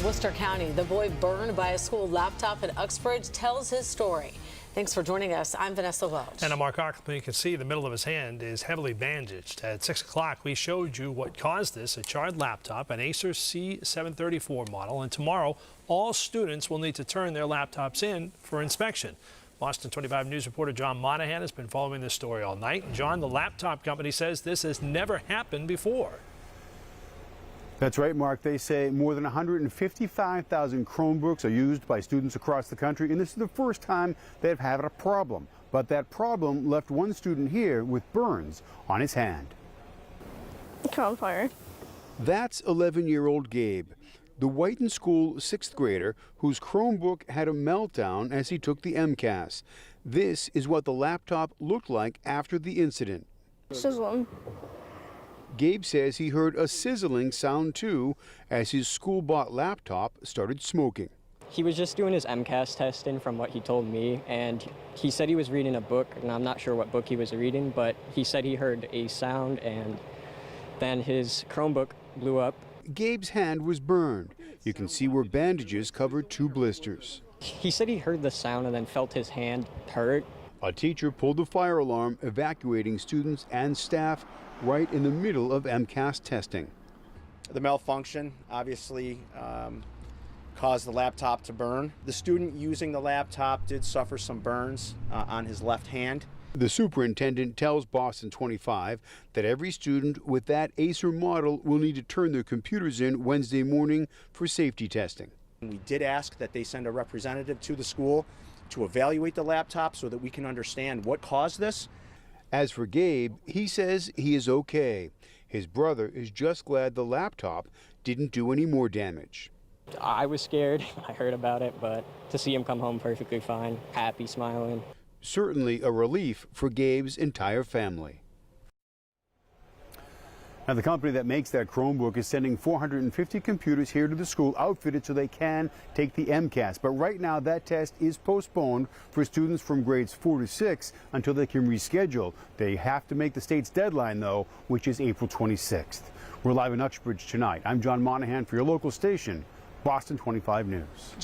in Worcester County. The boy burned by a school laptop in Uxbridge tells his story. Thanks for joining us. I'm Vanessa Welch. And I'm Mark Ockley. You can see the middle of his hand is heavily bandaged. At 6 o'clock, we showed you what caused this, a charred laptop, an Acer C734 model. And tomorrow, all students will need to turn their laptops in for inspection. Boston 25 News reporter John Monahan has been following this story all night. John, the laptop company says this has never happened before. That's right, Mark. They say more than 155,000 Chromebooks are used by students across the country, and this is the first time they've had a problem. But that problem left one student here with burns on his hand. It's on fire. That's 11-year-old Gabe, the Whitin School 6th grader whose Chromebook had a meltdown as he took the MCAS. This is what the laptop looked like after the incident. Sizzling. Gabe says he heard a sizzling sound too as his school-bought laptop started smoking. He was just doing his MCAS testing from what he told me, and he said he was reading a book, and I'm not sure what book he was reading, but he said he heard a sound and then his Chromebook blew up. Gabe's hand was burned. You can see where bandages covered 2 blisters. He said he heard the sound and then felt his hand hurt. A teacher pulled the fire alarm, evacuating students and staff right in the middle of MCAS testing. The malfunction obviously caused the laptop to burn. The student using the laptop did suffer some burns on his left hand. The superintendent tells Boston 25 that every student with that Acer model will need to turn their computers in Wednesday morning for safety testing. We did ask that they send a representative to the school to evaluate the laptop so that we can understand what caused this. As for Gabe, he says he is okay. His brother is just glad the laptop didn't do any more damage. I was scared. I heard about it, but to see him come home perfectly fine, happy, smiling. Certainly a relief for Gabe's entire family. Now, the company that makes that Chromebook is sending 450 computers here to the school outfitted so they can take the MCAS. But right now, that test is postponed for students from grades 4 to 6 until they can reschedule. They have to make the state's deadline, though, which is April 26th. We're live in Uxbridge tonight. I'm John Monahan for your local station, Boston 25 News.